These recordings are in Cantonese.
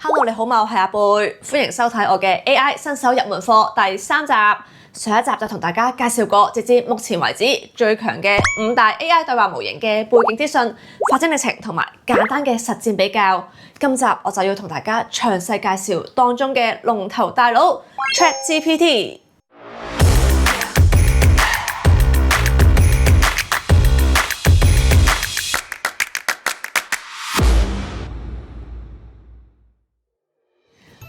Hello， 你好嘛，我係阿貝，歡迎收睇我嘅 AI 新手入門課第3集。上一集就同大家介紹過，直至目前為止最強嘅5大 AI 對話模型嘅背景資訊、發展歷程同埋簡單嘅實戰比較。今集我就要同大家詳細介紹當中嘅龍頭大佬 ChatGPT。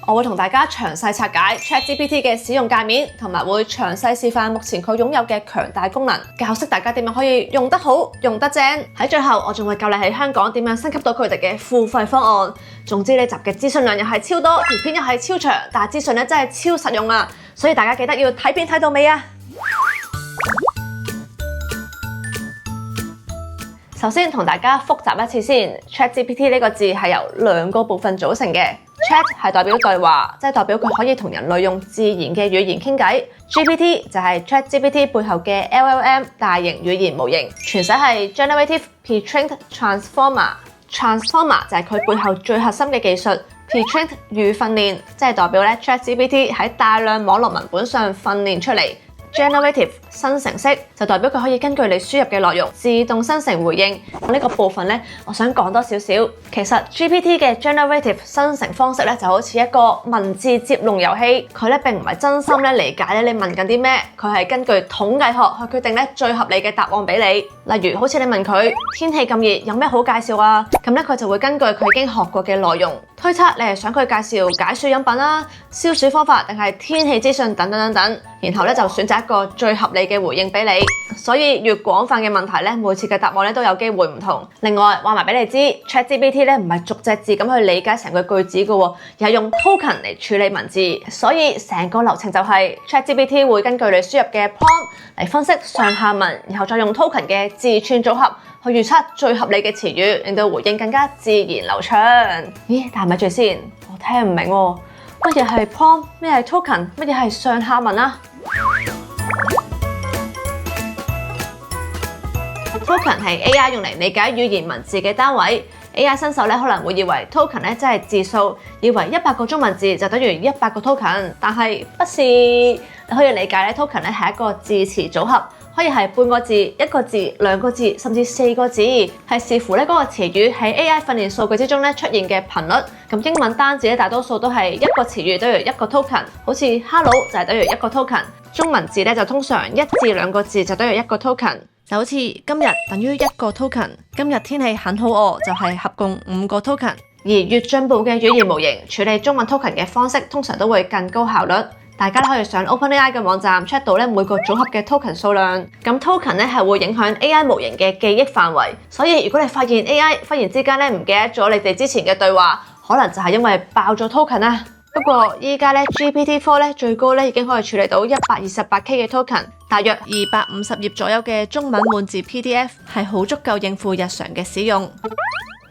我會同大家詳細拆解 ChatGPT 嘅使用界面，同埋會詳細示範目前佢擁有嘅強大功能，教識大家點樣可以用得好、用得正。喺最後，我仲會教你喺香港點樣升級到佢哋嘅付費方案。總之呢集嘅資訊量又係超多，條片又係超長，但係資訊咧真係超實用啊！所以大家記得要睇片睇到尾啊！首先同大家複習一次先 ，ChatGPT 呢個字係由2個部分組成嘅。Chat 係代表對話，即係代表佢可以同人類用自然嘅語言傾偈。GPT 就係 ChatGPT 背後嘅 LLM 大型語言模型，全寫係 Generative Pre-trained Transformer。Transformer 就係佢背後最核心嘅技術。Pre-trained 預訓練，即係代表咧 ChatGPT 喺大量網絡文本上訓練出嚟。Generative 生成式就代表佢可以根據你輸入嘅內容自動生成回應。呢個部分咧，我想講多少少。其實 GPT 嘅 Generative 生成方式咧就好似一個文字接龍遊戲，佢咧並唔係真心咧理解咧你問緊啲咩，佢係根據統計學去決定咧最合理嘅答案俾你。例如好似你問佢天氣咁熱有咩好介紹啊，咁咧佢就會根據佢已經學過嘅內容推測你係想佢介紹解暑飲品啦、消暑方法定係天氣資訊等等等等，然後咧就選擇一個最合理嘅回應俾你。所以越廣泛嘅問題咧，每次嘅答案咧都有機會唔同。另外話埋俾你知 ，ChatGPT 咧唔係逐隻字咁去理解成個句子嘅，而係用 token 嚟處理文字。所以成個流程就係 ChatGPT 會根據你輸入嘅 prompt 嚟分析上下文，然後再用 token 嘅字串組合去預測最合理嘅詞語，令到回應更加自然流暢。咦？但係咪住先？我聽唔明喎。乜嘢係 prompt？ 咩係 token？ 乜嘢係上下文啊？Token 係 AI 用嚟理解語言文字嘅單位。AI 新手咧可能會以為 token 咧即係字數，以為100個中文字就等於100個 token， 但係不是。你可以理解咧 token 咧係一個字詞組合，可以係半個字、1個字、2個字，甚至4個字，係視乎咧嗰個詞語喺 AI 訓練數據之中咧出現嘅頻率。咁英文單字咧大多數都係1個詞語等於1個 token， 好似 hello 就係等於1個 token。中文字咧就通常1至2個字就等於1個 token。就好似今日等於1個 token， 今日天氣很好餓就係合共5個 token。而越進步嘅語言模型處理中文 token 嘅方式，通常都會更高效率。大家可以上 OpenAI 嘅網站 check 到每個組合嘅 token 數量。咁 token 咧係會影響 AI 模型嘅記憶範圍，所以如果你發現 AI 忽然之間唔記得咗你哋之前嘅對話，可能就係因為爆咗 token 啦。不過依家GPT-4最高已經可以處理到 128K 嘅 token， 大約250頁左右嘅中文滿字 PDF 係好足夠應付日常嘅使用。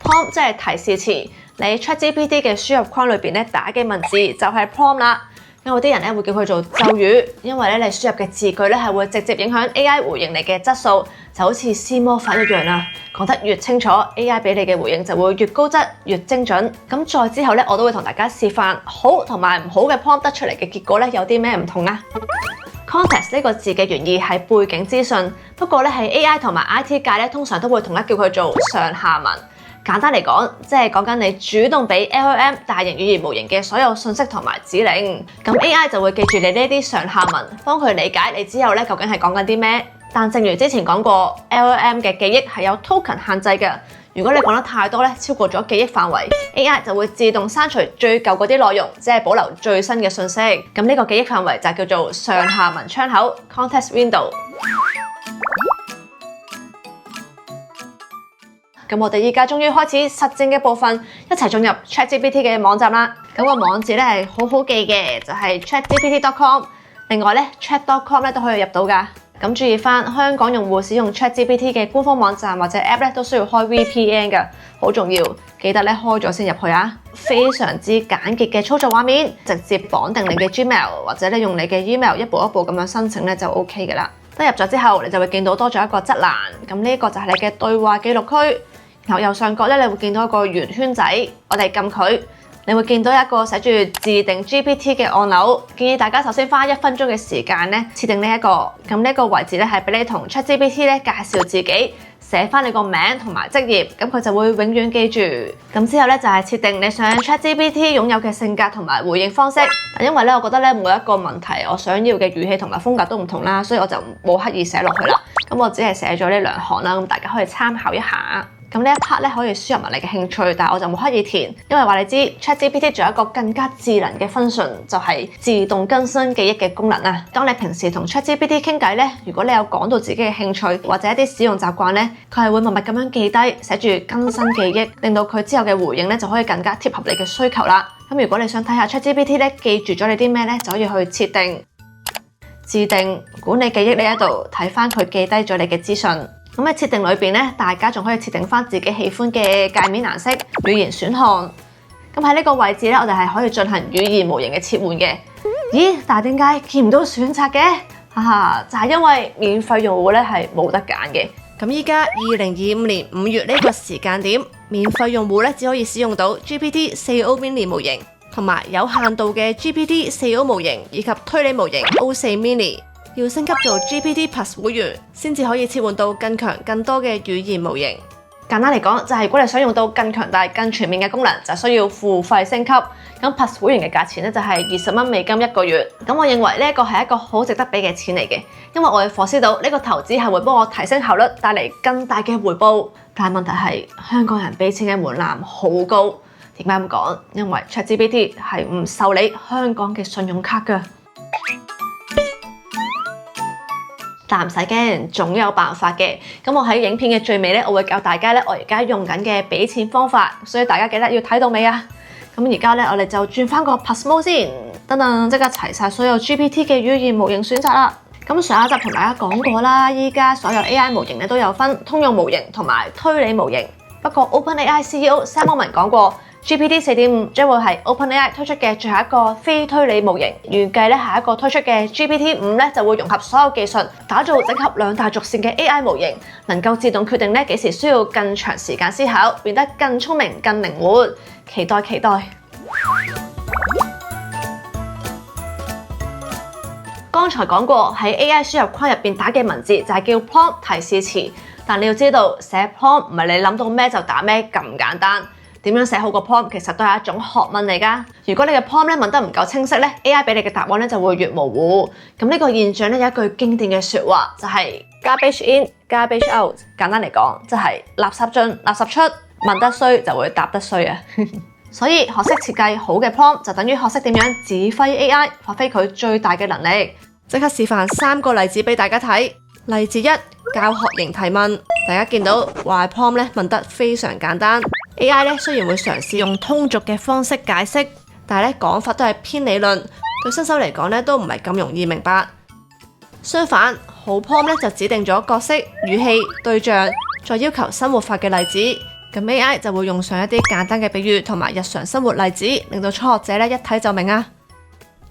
Prompt 即係提示詞，你 ChatGPT 嘅輸入框裏面打嘅文字就係 prompt 啦。有啲人會叫佢做咒語，因為你輸入嘅字句係會直接影響 AI 回應你嘅質素，就好似施魔法一樣啦。講得越清楚 ，AI 俾你嘅回應就會越高質、越精準。咁再之後我都會同大家示範好同埋唔好嘅 prompt 得出嚟嘅結果有啲咩唔同啊。Context 呢個字嘅原意係背景資訊，不過係 AI 同埋 IT 界通常都會統一叫佢做上下文。簡單嚟講，即係講緊你主動俾 LLM 大型語言模型嘅所有信息同埋指令，咁 AI 就會記住你呢啲上下文，幫佢理解你之後究竟係講緊啲咩。但正如之前講過 ，LLM 嘅記憶係有 token 限制嘅。如果你講得太多超過咗記憶範圍 ，AI 就會自動刪除最舊嗰啲內容，即係保留最新嘅信息。咁呢個記憶範圍就叫做上下文窗口 （context window）。咁我哋依家終於開始實戰嘅部分，一齊進入 ChatGPT 嘅網站啦。咁個網址係好好記嘅，就係 chatgpt.com。另外chat.com 都可以入到㗎。咁注意返，香港用戶使用 ChatGPT 嘅官方網站或者 App 都需要開 VPN 㗎，好重要，記得開咗先入去啊。非常之簡潔嘅操作畫面，直接綁定你嘅 Gmail 或者用你嘅 email 一步一步咁樣申請就 OK 㗎啦。登入咗之後，你就會見到多咗一個側欄，咁呢個就係你嘅對話記錄區。然後右上角你會見到一個圓圈仔，我哋撳佢，你會見到一個寫住自定 GPT 嘅按鈕，建議大家首先花1分鐘嘅時間咧設定呢一個。咁呢一個位置咧係俾你同 ChatGPT 咧介紹自己，寫翻你個名同埋職業，咁佢就會永遠記住。咁之後咧就係設定你想 ChatGPT 擁有嘅性格同埋回應方式。但因為咧我覺得咧每一個問題我想要嘅語氣同埋風格都唔同啦，所以我就冇刻意寫落去啦。咁我只係寫咗呢2行啦，咁大家可以參考一下。咁呢一 part 咧可以輸入埋你嘅興趣，但係我就冇刻意填，因為話你知 ChatGPT 仲有一個更加智能嘅 function，就係自動更新記憶嘅功能啊。當你平時同 ChatGPT 傾偈咧，如果你有講到自己嘅興趣或者一啲使用習慣咧，佢係會默默咁樣記低，寫住更新記憶，令到佢之後嘅回應咧就可以更加貼合你嘅需求啦。咁如果你想睇下 ChatGPT 咧記住咗你啲咩咧，就可以去設定自定管理記憶呢一度睇翻佢記低咗你嘅資訊。咁喺設定裏邊咧，大家仲可以設定翻自己喜歡嘅界面顏色、語言選項。咁喺呢個位置咧，我哋係可以進行語言模型嘅切換嘅。咦？但係點解見唔到選擇嘅？哈哈，就係因為免費用戶咧係冇得揀嘅。咁依家2025年5月呢個時間點，免費用戶咧只可以使用到 GPT-4o Mini 模型，同埋有限度嘅 GPT-4o 模型以及推理模型 O4 Mini。要升級做 GPT Plus 會員，先至可以切換到更強、更多嘅語言模型。簡單嚟講，就係如果你想用到更強大、更全面嘅功能，就需要付費升級。咁 Plus 會員嘅價錢咧就係$20美金1個月。咁我認為呢一個係一個好值得俾嘅錢嚟嘅，因為我哋火師到呢個投資係會幫我提升效率，帶嚟更大嘅回報。但係問題係香港人俾錢嘅門檻好高。點解咁講？因為 ChatGPT 係唔受理香港嘅信用卡㗎。但唔使驚，總有辦法嘅。咁我喺影片嘅最尾咧，我會教大家咧，我而家用緊嘅俾錢方法，所以大家記得要睇到尾啊！咁而家咧，我哋就轉翻個 Plus Mode 先，等等即刻齊晒所有 GPT 嘅語言模型選擇啦。咁上一集同大家講過啦，依家所有 AI 模型咧都有分通用模型同埋推理模型。不過 OpenAI CEO Sam Altman 講過，GPT 4.5將會係 OpenAI 推出嘅最後一個非推理模型，預計咧下一個推出嘅 GPT 5咧就會融合所有技術，打造整合2大軸線嘅 AI 模型，能夠自動決定咧幾時需要更長時間思考，變得更聰明、更靈活。期待期待。剛才講過喺 AI 輸入框入邊打嘅文字就係叫 prompt 提示詞，但你要知道寫 prompt 唔係你諗到咩就打咩咁簡單。點樣寫好個 prompt 其實都係一種學問嚟㗎。如果你嘅 prompt 咧問得唔夠清晰咧 ，AI 俾你嘅答案咧就會越模糊。咁呢個現象咧有一句經典嘅説話就係 garbage in, garbage out。簡單嚟講，即係垃圾進、垃圾出。問得衰就會答得衰啊！所以學識設計好嘅 prompt 就等於學識點樣指揮 AI 發揮佢最大嘅能力。即刻示範3個例子俾大家睇。例子1，教學型提問。大家見到話 prompt 咧問得非常簡單。AI 咧雖然會嘗試用通俗嘅方式解釋，但係咧講法都係偏理論，對新手嚟講咧都唔係咁容易明白。相反，好 prompt 咧就指定咗角色、語氣、對象，再要求生活化嘅例子，咁 AI 就會用上一啲簡單嘅比喻同埋日常生活例子，令到初學者咧一睇就明啊。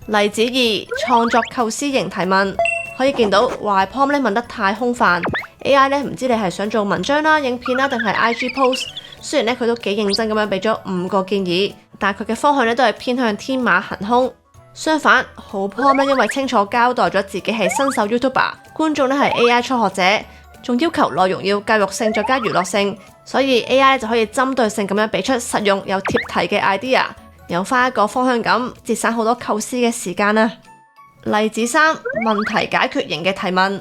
例子2，創作構思型提問。可以見到話 prompt 咧問得太空泛 ，AI 咧唔知你係想做文章啦、影片啦定係 IG post。雖然咧佢都幾認真咁樣俾咗5個建議，但係佢嘅方向咧都係偏向天馬行空。相反，好 prompt 咧因為清楚交代咗自己係新手 YouTuber， 觀眾咧係 AI 初學者，仲要求內容要教育性再加娛樂性，所以 AI 就可以針對性咁樣俾出實用又貼題嘅 idea， 有翻一個方向感，節省好多構思嘅時間啊。例子3，問題解決型嘅提問。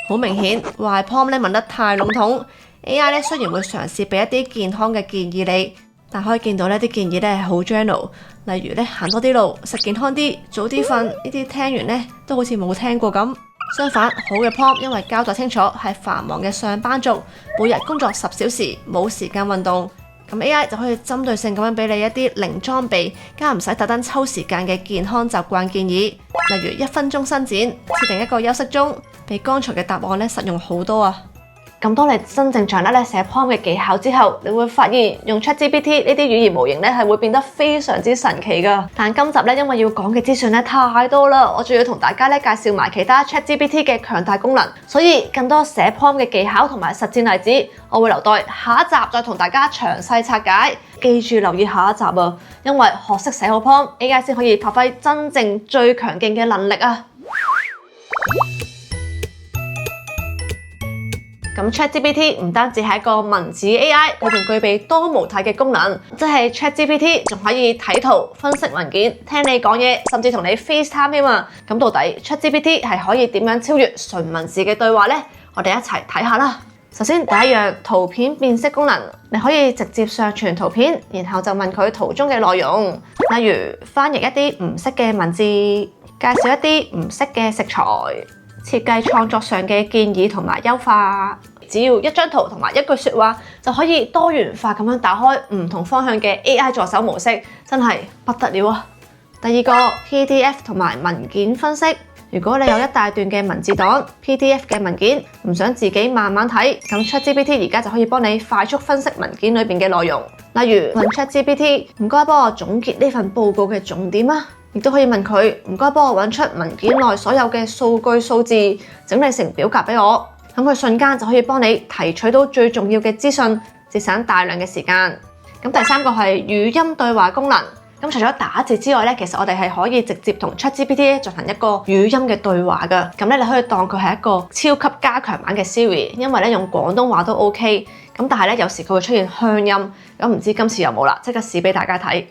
好明顯，話 prompt 咧問得太籠統。AI 咧雖然會嘗試俾一啲健康嘅建議你，但可以見到呢啲建議咧係好 general， 例如咧行多啲路、食健康啲、早啲瞓，呢啲聽完咧都好似冇聽過咁。相反，好嘅 prompt 因為交代清楚係繁忙嘅上班族，每日工作10小時，冇時間運動，咁 AI 就可以針對性咁樣俾你一啲零裝備加唔使特登抽時間嘅健康習慣建議，例如1分鐘伸展，設定一個休息鐘，比剛才嘅答案咧實用好多啊！咁當你真正掌握咧寫 prompt 嘅技巧之後，你會發現用 ChatGPT 呢啲語言模型咧係會變得非常之神奇噶。但今集咧因為要講嘅資訊咧太多啦，我仲要同大家咧介紹埋其他 ChatGPT 嘅強大功能，所以更多寫 prompt 嘅技巧同埋實戰例子，我會留待下一集再同大家詳細拆解。記住留意下一集啊，因為學識寫好 prompt，AI 先可以發揮真正最強勁嘅能力啊！咁 ChatGPT 唔單止係一個文字 AI， 佢仲具備多模態嘅功能，即係 ChatGPT 仲可以睇圖、分析文件、聽你講嘢，甚至同你 FaceTime 添啊！咁到底 ChatGPT 係可以點樣超越純文字嘅對話呢？我哋一齊睇下啦。首先第一樣，圖片辨識功能，你可以直接上傳圖片，然後就問佢圖中嘅內容，例如翻譯一啲唔識嘅文字，介紹一啲唔識嘅食材，設計創作上嘅建議同埋優化，只要一張圖同埋一句說話就可以多元化咁樣打開唔同方向嘅 AI 助手模式，真係不得了啊！第二個 PDF 同埋文件分析，如果你有一大段嘅文字檔 PDF 嘅文件，唔想自己慢慢睇，咁 ChatGPT 而家就可以幫你快速分析文件裏面嘅內容，例如問 ChatGPT 唔該幫我總結呢份報告嘅重點啊！亦都可以問佢唔該幫我揾出文件內所有嘅數據數字，整理成表格俾我，咁佢瞬間就可以幫你提取到最重要嘅資訊，節省大量嘅時間。咁第三個係語音對話功能，咁除咗打字之外咧，其實我哋係可以直接同 ChatGPT 進行一個語音嘅對話噶。咁咧你可以當佢係一個超級加強版嘅 Siri， 因為咧用廣東話都 OK。咁但係咧有時佢會出現鄉音，咁唔知今次有冇啦？即刻試俾大家睇。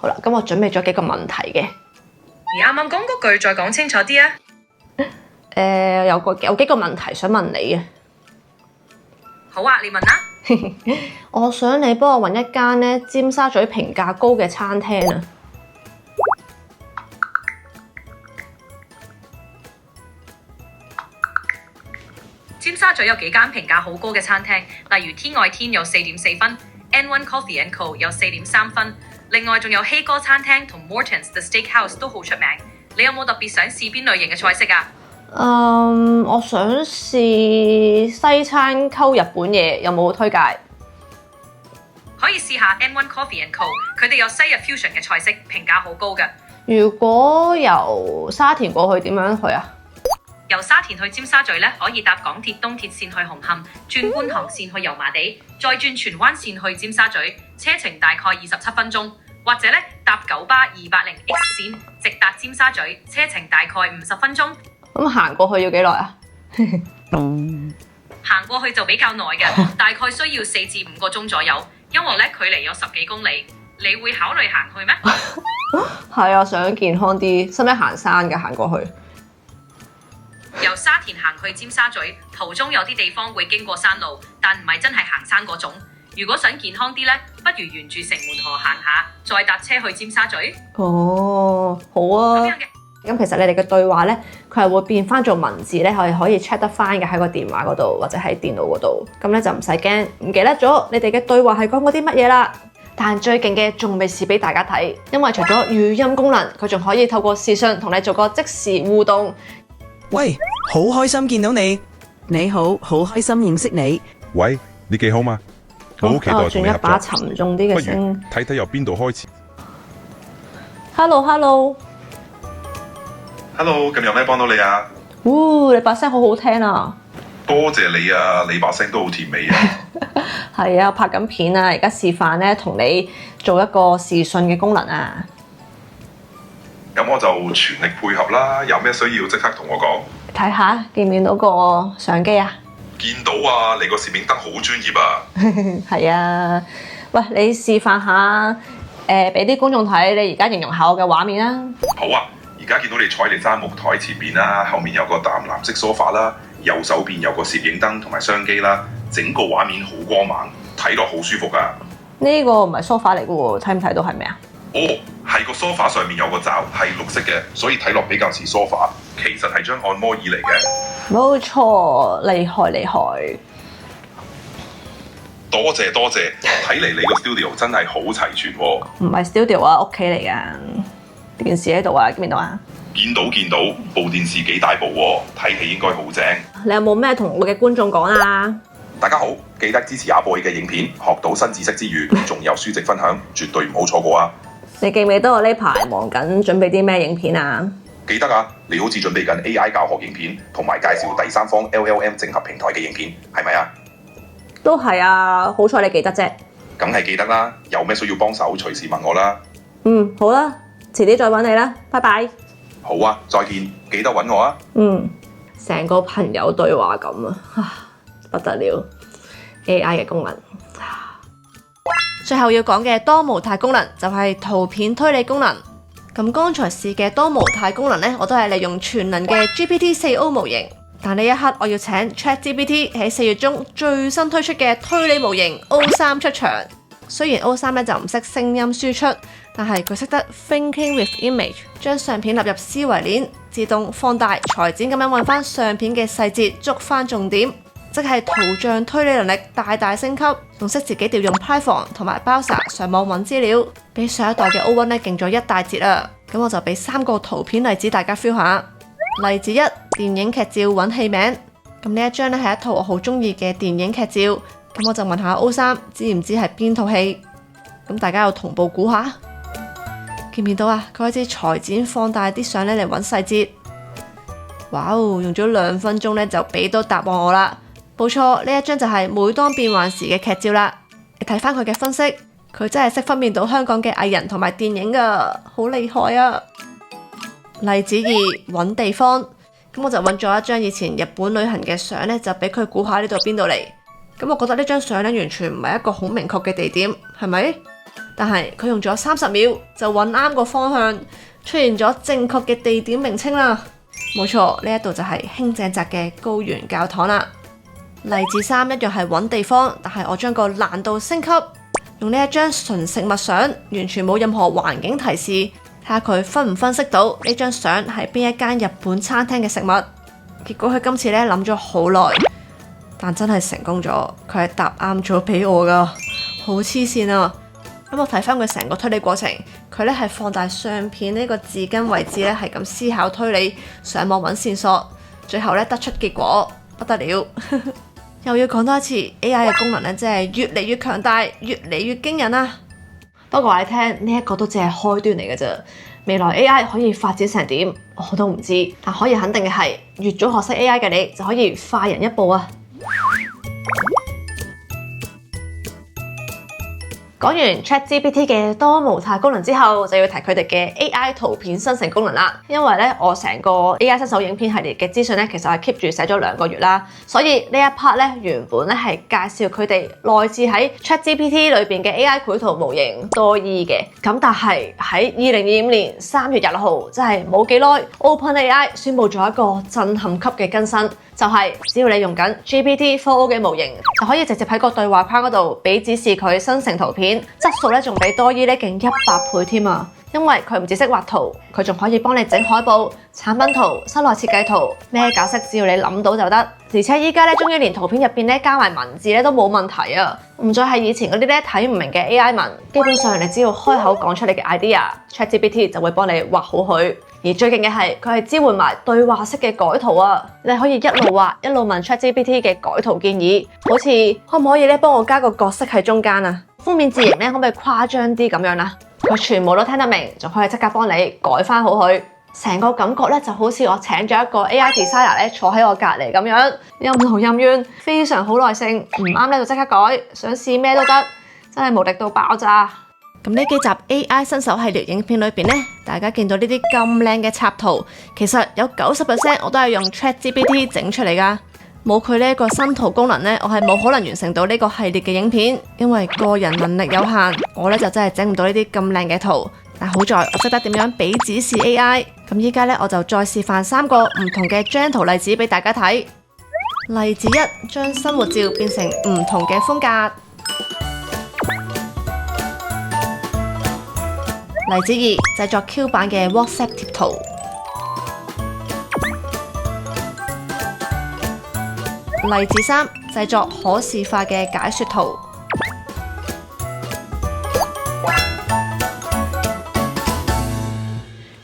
好啦，咁我準備咗幾個問題嘅。你啱啱講嗰句再講清楚啲啊！有幾個問題想問你嘅。好啊，你問啦。我想你幫我揾一間咧尖沙咀評價高嘅餐廳啊。尖沙咀有幾間評價好高嘅餐廳，例如天外天有4.4分 ，N1 Coffee and Co 有4.3分。另外仲有希哥餐廳同 Morton's The Steakhouse 都好出名，你有冇特別想試邊類型嘅菜式啊？我想試西餐溝日本嘢，有冇推介？可以試下 N1 Coffee and Co， 佢哋有西日 fusion 嘅菜式，評價好高㗎。如果由沙田過去點樣去啊？由沙田去尖沙咀咧，可以搭港鐵東鐵線去紅磡，轉觀塘線去油麻地，再轉荃灣線去尖沙咀，車程大概27分鐘。或者咧搭九巴280 X 線直達尖沙咀，車程大概50分鐘。咁行過去要幾耐啊？行過去就比較耐嘅，大概需要4至5個鐘左右，因為咧距離有10幾公里。你會考慮行去咩？係啊，想健康啲，使唔使行山㗎？行過去。由沙田行去尖沙咀，途中有啲地方會經過山路，但唔係真係行山嗰種。如果想健康啲咧，不如沿住城門河行下，再搭車去尖沙咀。哦，好啊。咁其實你哋嘅對話咧，佢係會變翻做文字咧，係可以 check 得翻嘅喺個電話嗰度或者喺電腦嗰度。咁咧就唔使驚唔記得咗你哋嘅對話係講過啲乜嘢啦。但最勁嘅仲未試俾大家睇，因為除咗語音功能，佢仲可以透過視訊同你做個即時互動。喂，好開心見到你。你好，好開心認識你。喂，你幾好嘛？我好期待同你合作。轉一把沉重啲嘅聲。睇睇由邊度開始。Hello， 今日有咩幫到你啊？你把聲好好聽啊！多謝你啊，你把聲都好甜美啊。係啊，拍緊片啊，而家示範咧，同你做一個視訊嘅功能啊。咁我就全力配合啦，有咩需要即刻同我講。睇下見唔見到個相機啊？見到啊，你個攝影燈好專業啊。係啊，喂，你示範下，俾啲觀眾睇，你而家形容下我嘅畫面啊。好啊，而家見到你坐喺你張木台前面啦，後面有個淡藍色梳化啦，右手邊有個攝影燈同埋相機啦，整個畫面好光猛，睇落好舒服啊。呢個唔係梳化嚟嘅喎，睇唔睇到係咩啊？哦，係個梳化上面有個罩，係綠色嘅，所以睇落比較似梳化，其實係張按摩椅嚟嘅。冇錯，厲害！多謝，睇嚟你個 studio 真係好齊全喎。唔係 studio 啊，屋企嚟㗎。電視喺度啊，見唔見到啊？見到，部電視幾大部喎，睇戲應該好正。你有冇咩同我嘅觀眾講啊？大家好，記得支持阿 boy 嘅影片，學到新知識之餘，仲有書籍分享，絕對唔好錯過啊！你記唔記得我呢排忙緊準備啲咩影片啊？記得啊，你好似準備緊 AI 教學影片，同埋介紹第三方 LLM 整合平台嘅影片，係咪啊？都係啊，好彩你記得啫。梗係記得啦，有咩需要幫手，隨時問我啦。好啦，遲啲再揾你啦，拜拜。好啊，再見，記得揾我啊。成個朋友對話咁啊，不得了 ！AI 嘅功能。最後要講嘅多模態功能就係圖片推理功能。咁剛才試嘅多模態功能呢，我都係利用全能嘅 GPT-4o 模型。但呢一刻我要請 ChatGPT 喺4月中最新推出嘅推理模型 O3 出場。雖然 O3 咧就唔識聲音輸出，但係佢識得 Thinking with Image， 將相片納入思維鏈，自動放大、裁剪咁樣揾翻相片嘅細節，捉翻重點，即係圖像推理能力大大升級，仲識自己調用 Python 同埋 Browser 上網揾資料，比上一代嘅 O1 咧勁咗一大截啊！咁我就俾3個圖片例子大家 feel 下。例子1：電影劇照揾戲名。咁呢一張咧係一套我好中意嘅電影劇照。咁我就問下 O3 知唔知係邊套戲？咁大家又同步估下，見唔見到啊？佢開始裁剪放大啲相咧嚟揾細節。哇哦，用咗2分鐘咧就俾到答案我啦。冇錯，呢一張就係每當變幻時嘅劇照啦。你睇翻佢嘅分析，佢真係識分辨到香港嘅藝人同埋電影噶，好厲害啊！例子2：揾地方。咁我就揾咗一張以前日本旅行嘅相咧，就俾佢估下呢度邊度嚟。咁我覺得呢張相咧完全唔係一個好明確嘅地點，係咪？但係佢用咗30秒就揾啱個方向，出現咗正確嘅地點名稱啦。冇錯，呢一度就係輕井澤嘅高原教堂啦。例子3一樣係揾地方，但係我將個難度升級，用呢一張純食物相，完全冇任何環境提示，睇下佢分唔分析到呢張相係邊一間日本餐廳嘅食物。結果佢今次咧諗咗好耐。但真係成功咗，佢係答啱咗俾我噶，好黐線啊！咁我睇翻佢成個推理過程，佢咧係放大相片呢個字根位置咧，係咁思考推理，上網揾線索，最後咧得出結果，不得了！又要講多一次 AI 嘅功能咧，真係越嚟越強大，越嚟越驚人啊！不過話你聽，呢一個都只係開端嚟嘅啫，未來 AI 可以發展成點，我都唔知。但可以肯定嘅係，越早學識 AI 嘅你，就可以快人一步啊！講完 ChatGPT 嘅多模態功能之後，就要提佢哋嘅 AI 圖片生成功能啦。因為咧，我成個 AI 新手影片系列嘅資訊咧，其實係 keep 住寫咗2個月啦。所以呢一 part 咧，原本咧係介紹佢哋內置喺 ChatGPT 裏邊嘅 AI 繪圖模型多 E 嘅。咁但係喺2025年3月26號，即係冇幾耐 ，OpenAI 宣布咗一個震撼級嘅更新。就係只要你用緊 GPT-4o 嘅模型，就可以直接喺個對話框嗰度俾指示佢生成圖片，質素咧仲比多 E 咧勁100倍添啊！因為佢唔只識畫圖，佢仲可以幫你整海報、產品圖、室內設計圖，咩角色只要你諗到就得。而且依家咧，終於連圖片入邊咧加埋文字咧都冇問題啊！唔再係以前嗰啲咧睇唔明嘅 AI 文，基本上你只要開口講出你嘅 idea，ChatGPT 就會幫你畫好佢。而最勁嘅係，佢係支援埋對話式嘅改圖啊！你可以一路畫一路問 ChatGPT 嘅改圖建議，好似可唔可以咧幫我加個角色喺中間啊？封面字型咧可唔可以誇張啲咁樣啊？佢全部都聽得明，仲可以即刻幫你改翻好佢。成個感覺咧就好似我請咗一個 AI designer 咧坐喺我隔離咁樣，任勞任怨，非常好耐性，唔啱咧就即刻改，想試咩都得，真係無敵到爆炸！咁呢幾集 AI 新手系列影片裏邊咧，大家見到呢啲咁靚嘅插圖，其實有90%我都係用 ChatGPT 整出嚟噶。冇佢呢個新圖功能咧，我係冇可能完成到呢個系列嘅影片，因為個人能力有限，我咧就真係整唔到呢啲咁靚嘅圖。但好在我識得點樣俾指示 AI。咁依家咧我就再示範3個唔同嘅張圖例子俾大家睇。例子1：將生活照變成唔同嘅風格。例子2：製作 Q 版嘅 WhatsApp 貼圖。例子3：製作可視化嘅解說圖。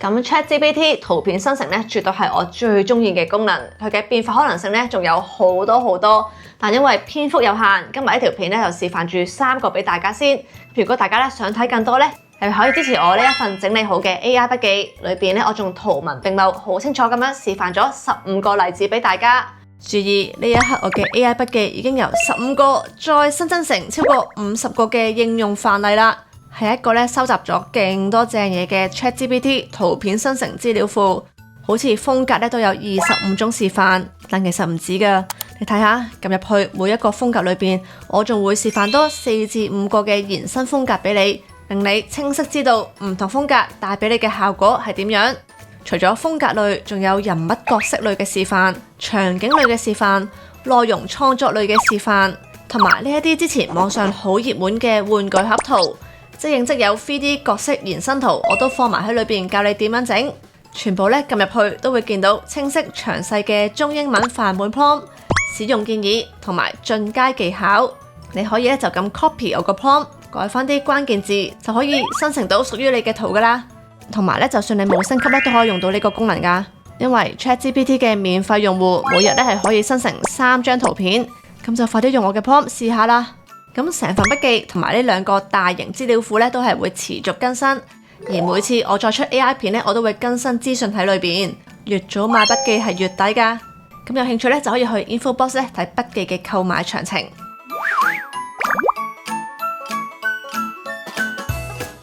咁 ChatGPT 圖片生成咧，絕對係我最中意嘅功能。佢嘅變化可能性咧，仲有好多。但因為篇幅有限，今日呢條片咧就示範住3個俾大家先。如果大家咧想睇更多咧，係可以支持我呢一份整理好嘅 AI 筆記，裏邊咧我仲圖文並茂，好清楚咁樣示範咗15個例子俾大家。注意呢一刻我嘅 AI 筆記已經由15個再新增成超過50個嘅應用範例啦，係一個咧收集咗勁多正嘢嘅 ChatGPT 圖片生成資料庫，好似風格咧都有25種示範，但其實唔止噶。你睇下，撳入去每一個風格裏邊，我仲會示範多4至5個嘅延伸風格俾你，令你清晰知道唔同風格帶俾你嘅效果係點樣。除咗風格類，仲有人物角色類嘅示範、場景類嘅示範、內容創作類嘅示範，同埋呢一啲之前網上好熱門嘅玩具盒圖，即影即有 3D 角色延伸圖，我都放埋喺裏邊教你點樣整。全部咧撳入去都會見到清晰詳細嘅中英文範本 prompt、使用建議同埋進階技巧。你可以咧就咁 copy 我個 prompt，改翻啲關鍵字，就可以生成到屬於你嘅圖噶啦。同埋咧，就算你冇升級咧，都可以用到呢個功能噶。因為 ChatGPT 嘅免費用戶每日咧係可以生成3張圖片，咁就快啲用我嘅 prompt 試下啦。咁成份筆記同埋呢2個大型資料庫咧都係會持續更新，而每次我再出 AI 片咧，我都會更新資訊喺裏邊。越早買筆記係越抵噶。咁有興趣咧就可以去 info box 咧睇筆記嘅購買詳情。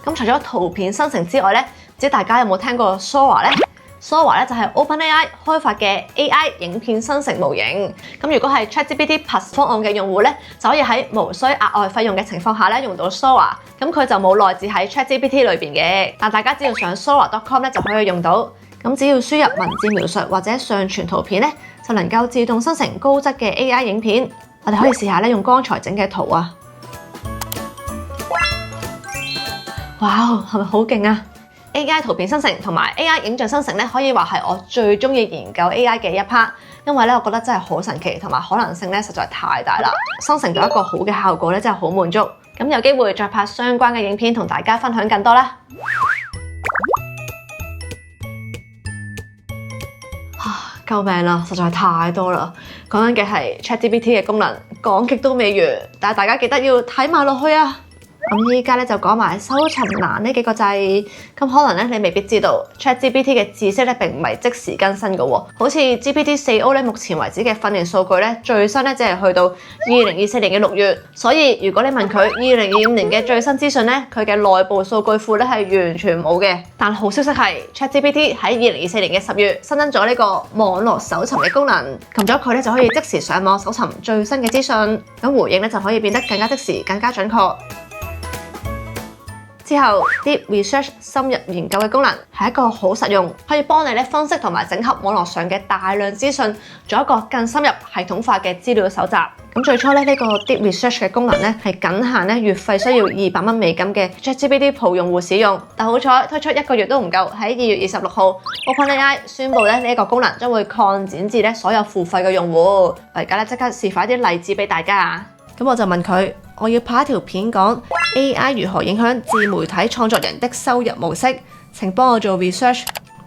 咁除咗圖片生成之外咧，唔知大家有冇聽過 Sora 呢？ Sora 咧就係 OpenAI 開發嘅 AI 影片生成模型。咁如果係 ChatGPT Plus 方案嘅用戶咧，就可以喺無需額外費用嘅情況下咧用到 Sora。咁佢就冇內置喺 ChatGPT 裏邊嘅，但大家只要上 Sora.com 咧就可以用到。咁只要輸入文字描述或者上傳圖片咧，就能夠自動生成高質嘅 AI 影片。我哋可以試下咧用剛才整嘅圖啊！哇，係咪好勁啊？AI 圖片生成同埋 AI 影像生成咧，可以話係我最中意研究 AI 嘅一 part， 因為咧我覺得真係好神奇，同埋可能性咧實在太大啦，生成到一個好嘅效果咧真係好滿足。咁有機會再拍相關嘅影片同大家分享更多啦。救命啦，實在太多啦！講緊嘅係 ChatGPT 嘅功能，講極都未完，但係大家記得要睇埋落去啊！咁依家咧就講埋搜尋欄呢幾個掣，咁可能咧你未必知道 ChatGPT 嘅知識咧並唔係即時更新嘅喎，好似 GPT-4o 咧目前為止嘅訓練數據咧最新咧只係去到2024年嘅6月，所以如果你問佢2025年嘅最新資訊咧，佢嘅內部數據庫咧係完全冇嘅。但好消息係 ChatGPT 喺2024年嘅10月新增咗呢個網絡搜尋嘅功能，撳咗佢咧就可以即時上網搜尋最新嘅資訊，咁回應咧就可以變得更加即時、更加準確。之後 Deep Research 深入研究嘅功能係一個好實用，可以幫你分析同埋整合網絡上嘅大量資訊，做一個更深入系統化嘅資料搜集。咁最初呢個 Deep Research 嘅功能咧係僅限月費需要200蚊美金嘅 ChatGPT Pro 用戶使用，但好彩推出1個月都唔夠，喺2月26號 OpenAI 宣布呢個功能將會擴展至所有付費嘅用戶。我而家即刻示範一啲例子俾大家啊！咁我就問佢，我要拍一條片講 AI 如何影響自媒體創作人的收入模式，請幫我做 research。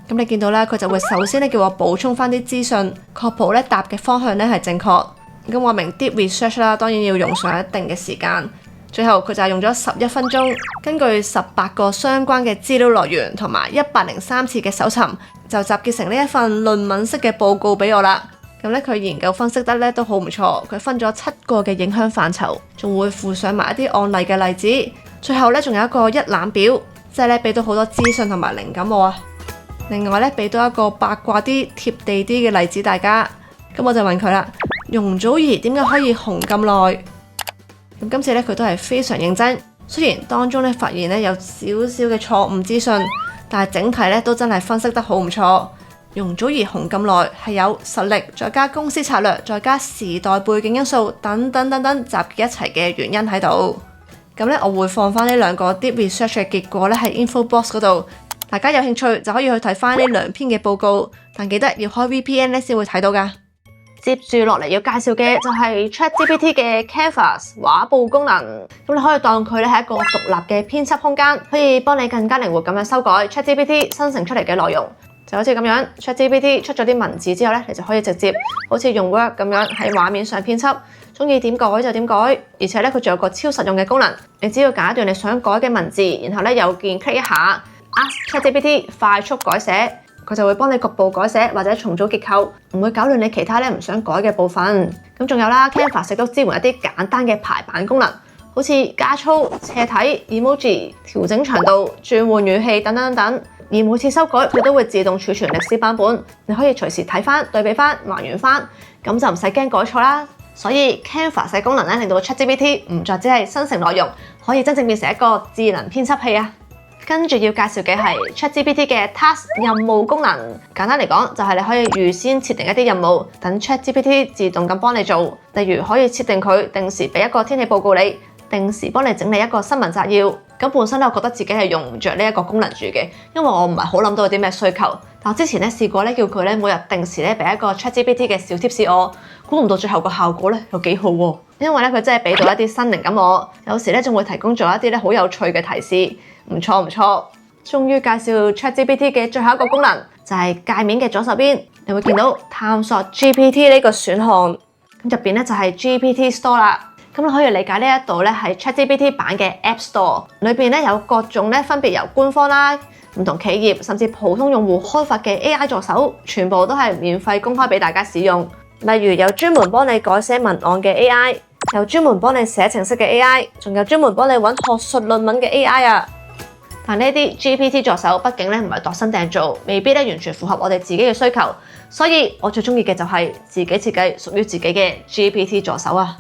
咁你見到啦，佢就會首先叫我補充翻啲資訊，確保答嘅方向係正確。咁我明 deep research 啦，當然要用上一定嘅時間。最後佢就係用咗11分鐘，根據18個相關嘅資料來源同埋103次嘅搜尋，就集結成呢一份論文式嘅報告俾我啦。咁佢研究分析得都好唔錯，佢分咗7個嘅影響範疇，仲會附上埋一啲案例嘅例子。最後仲有一個一覽表，即係俾到好多資訊同埋靈感我啊。另外俾到一個八卦啲貼地啲嘅例子大家。咁我就問佢啦，容祖兒點解可以紅咁耐？咁今次佢都係非常認真，雖然當中發現有少少嘅錯誤資訊，但係整體都真係分析得好唔錯。容祖兒紅咁耐係有實力，再加公司策略，再加時代背景因素等等集結一齊嘅原因喺度。咁我會放翻呢2個 deep research 嘅結果喺 info box 嗰度，大家有興趣就可以去睇翻呢2篇嘅報告，但記得要開 VPN 先會睇到噶。接住落嚟要介紹嘅就係 ChatGPT 嘅 Canvas 畫布功能。咁你可以當佢係一個獨立嘅編輯空間，可以幫你更加靈活咁樣修改 ChatGPT 生成出嚟嘅內容。就好似咁樣 ，ChatGPT 出咗啲文字之後咧，你就可以直接好似用 Word 咁樣喺畫面上編輯，中意點改就點改。而且咧，佢仲有個超實用嘅功能，你只要揀一段你想改嘅文字，然後咧右鍵 click 一下 ，Ask ChatGPT 快速改寫，佢就會幫你局部改寫或者重組結構，唔會搞亂你其他咧唔想改嘅部分。咁仲有啦 ，Canvas 亦都支援一啲簡單嘅排版功能，好似加粗、斜體、emoji、調整長度、轉換語氣等等等。而每次修改佢都會自動儲存歷史版本，你可以隨時睇返、對比返、還原返，咁就唔使驚改錯啦。所以 Canvas 嘅功能咧，令到 ChatGPT 唔再只係生成內容，可以真正變成一個智能編輯器啊！跟住要介紹嘅係 ChatGPT 嘅 Task 任務功能。簡單嚟講，就係你可以預先設定一啲任務，等 ChatGPT 自動咁幫你做。例如可以設定佢定時俾一個天氣報告你，定時幫你整理一個新聞摘要。咁本身咧，我覺得自己係用唔着呢一個功能住嘅，因為我唔係好諗到有啲咩需求。但我之前咧試過咧，叫佢咧每日定時咧俾一個 ChatGPT 嘅小貼士我，估唔到最後個效果咧又幾好喎。因為咧佢真係俾到一啲新靈感我，有時咧仲會提供咗一啲咧好有趣嘅提示，唔錯唔錯。終於介紹 ChatGPT 嘅最後一個功能，就係界面嘅左手邊，你會見到探索 GPT 呢個選項，咁入邊咧就係 GPT Store 啦。咁你可以理解呢一度咧係 ChatGPT 版嘅 App Store， 裏邊咧有各種咧分別由官方啦、唔同企業甚至普通用戶開發嘅 AI 助手，全部都係免費公開俾大家使用。例如有專門幫你改寫文案嘅 AI， 有專門幫你寫程式嘅 AI， 仲有專門幫你揾學術論文嘅 AI 啊！但呢啲 GPT 助手畢竟咧唔係度身訂造，未必咧完全符合我哋自己嘅需求，所以我最中意嘅就係自己設計屬於自己嘅 GPT 助手啊！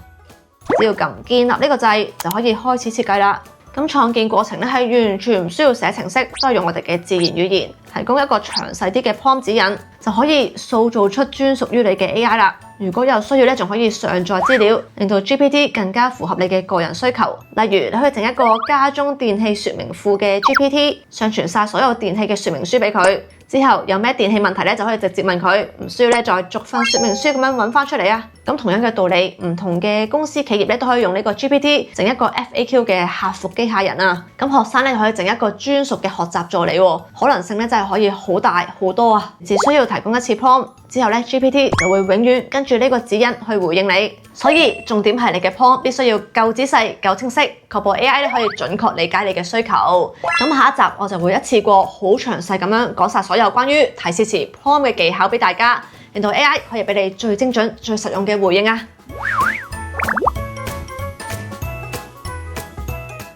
只要撳建立呢個掣就可以開始設計啦。咁創建過程咧係完全唔需要寫程式，都係用我哋嘅自然語言提供一個詳細啲嘅 prompt 指引，就可以塑造出專屬於你嘅 AI 啦。如果有需要咧，仲可以上載資料，令到 GPT 更加符合你嘅個人需求。例如你可以整一個家中電器說明庫嘅 GPT， 上傳晒所有電器嘅說明書俾佢。之後有咩電器問題咧，就可以直接問佢，唔需要咧再逐份說明書咁樣揾翻出嚟啊！咁同樣嘅道理，唔同嘅公司企業咧都可以用呢個 GPT 整一個 FAQ 嘅客服機械人啊！咁學生咧可以整一個專屬嘅學習助理喎，可能性咧真係可以好大好多啊！只需要提供一次 prompt 之後咧 GPT 就會永遠跟住呢個指引去回應你。所以重點係你嘅 prompt 必須要夠仔細、夠清晰，確保 AI 咧可以準確理解你嘅需求。咁下一集我就會一次過好詳細咁樣講晒所有關於提示詞 prompt 嘅技巧俾大家，令到 AI 可以俾你最精準、最實用嘅回應啊！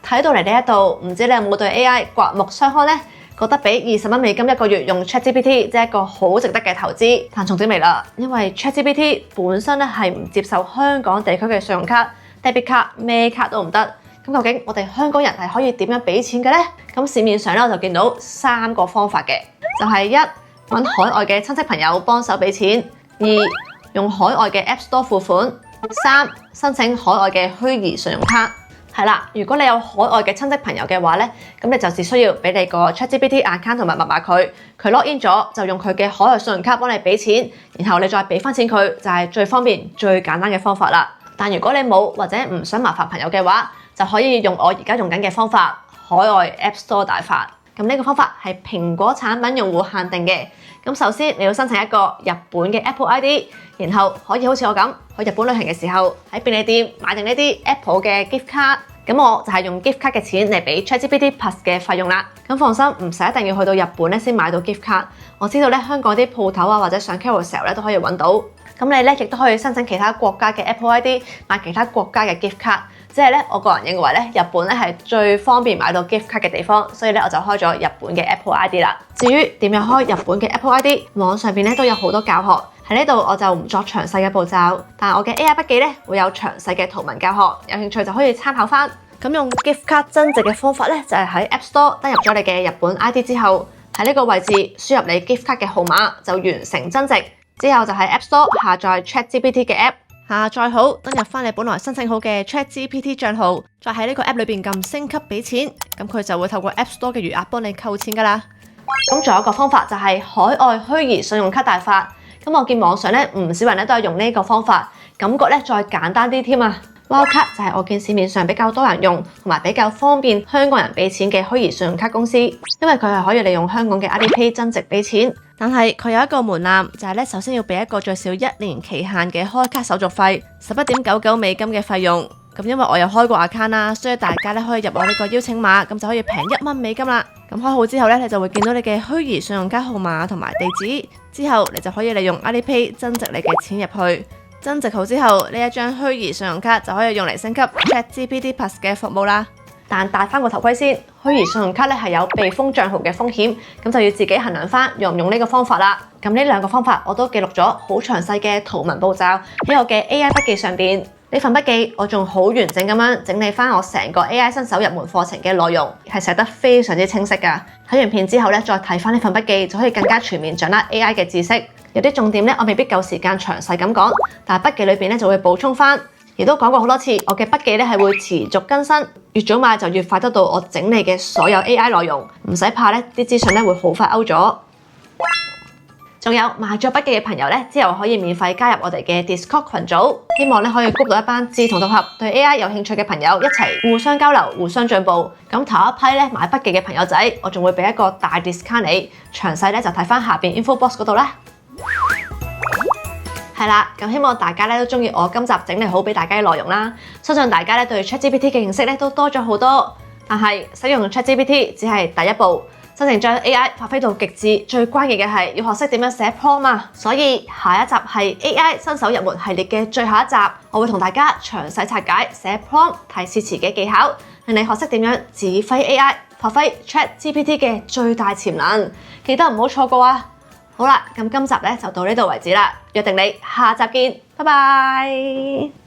睇到嚟呢一度，唔知你有冇對 AI 刮目相看呢？覺得俾20蚊美金一個月用 ChatGPT 即係一個好值得嘅投資，但重點嚟啦，因為 ChatGPT 本身咧係唔接受香港地區嘅信用卡、debit 卡，咩卡都唔得。咁究竟我哋香港人係可以點樣俾錢嘅呢？咁市面上咧我就見到3個方法嘅，就係1，揾海外嘅親戚朋友幫手俾錢；2，用海外嘅 App Store 付款；3，申請海外嘅虛擬信用卡。係啦，如果你有海外嘅親戚朋友嘅話咧，咁你就只需要俾你個 ChatGPT account 同埋密碼佢 log in 咗，就用佢嘅海外信用卡幫你俾錢，然後你再俾翻錢佢，就係最方便、最簡單嘅方法啦。但如果你冇或者唔想麻煩朋友嘅話，就可以用我而家用緊嘅方法，海外 App Store 大法。咁呢個方法係蘋果產品用戶限定嘅。咁首先你要申請一個日本嘅 Apple ID， 然後可以好似我咁去日本旅行嘅時候喺便利店買定呢啲 Apple 嘅 gift card。咁我就係用 gift card 嘅錢嚟俾 ChatGPT Plus 嘅費用啦。咁放心，唔使一定要去到日本咧先買到 gift card。我知道咧香港啲鋪頭啊或者上 Carousell 咧都可以揾到。咁你咧亦都可以申請其他國家嘅 Apple ID 買其他國家嘅 gift card。即係咧，我個人認為咧，日本咧係最方便買到 gift card 嘅地方，所以咧我就開咗日本嘅 Apple ID 啦。至於點樣開日本嘅 Apple ID， 網上邊咧都有好多教學，喺呢度我就唔作詳細嘅步驟，但係我嘅 AI 筆記咧會有詳細嘅圖文教學，有興趣就可以參考翻。咁用 gift card 增值嘅方法咧，就係喺 App Store 登入咗你嘅日本 ID 之後，喺呢個位置輸入你 gift card 嘅號碼就完成增值，之後就喺 App Store 下載 ChatGPT 嘅 App。下載好，登入翻你本來申請好嘅 ChatGPT 賬號，再喺呢個 app 裏邊撳升級俾錢，咁佢就會透過 App Store 嘅餘額幫你扣錢噶啦。咁仲有一個方法就係海外虛擬信用卡大法，咁我見網上咧唔少人咧都係用呢個方法，感覺咧再簡單啲添啊。Wildcard 就係我見市面上比較多人用同埋比較方便香港人俾錢嘅虛擬信用卡公司，因為佢係可以利用香港嘅 Alipay 增值俾錢。但係佢有一個門檻，就係咧首先要俾一個最少1年期限嘅開卡手續費，11.99美金嘅費用。咁因為我有開過 account 啦，所以大家咧可以入我呢個邀請碼，咁就可以平1蚊美金啦。咁開好之後咧，你就會見到你嘅虛擬信用卡號碼同埋地址，之後你就可以利用 Alipay 增值你嘅錢入去。增值好之後，呢一張虛擬信用卡就可以用嚟升級 ChatGPT Plus 嘅服務啦。但戴翻個頭盔先，虛擬信用卡咧係有被封帳號嘅風險，咁就要自己衡量翻用唔用呢個方法啦。咁呢2個方法我都記錄咗好詳細嘅圖文步驟喺我嘅 AI 筆記上邊。呢份筆記我仲好完整咁樣整理翻我成個 AI 新手入門課程嘅內容，係寫得非常之清晰噶。睇完片之後咧，再睇翻呢份筆記就可以更加全面掌握 AI 嘅知識。有啲重點咧，我未必夠時間詳細咁講，但係筆記裏邊咧就會補充翻。亦都講過好多次，我嘅筆記咧係會持續更新，越早買就越快得到我整理嘅所有 AI 內容，唔使怕咧啲資訊咧會好快 out 咗。仲有買咗筆記嘅朋友咧，之後可以免費加入我哋嘅 Discord 群組，希望咧可以 group 到一班志同道合、對 AI 有興趣嘅朋友一齊互相交流、互相進步。咁頭一批咧買筆記嘅朋友仔，我仲會俾一個大 discount 你，詳細咧就睇翻下邊 info box 嗰度啦。係啦，咁希望大家咧都中意我今集整理好俾大家嘅內容啦。相信大家咧對 ChatGPT 嘅認識咧都多咗好多，但係使用 ChatGPT 只係第一步，真正將 AI 發揮到極致，最關鍵嘅係要學識點樣寫 prompt 啊。所以下一集係 AI 新手入門系列嘅最後一集，我會同大家詳細拆解寫 prompt 提示詞嘅技巧，令你學識點樣指揮 AI 發揮 ChatGPT 嘅最大潛能。記得唔好錯過啊！好啦，咁今集咧就到呢度為止啦，約定你下集見，拜拜。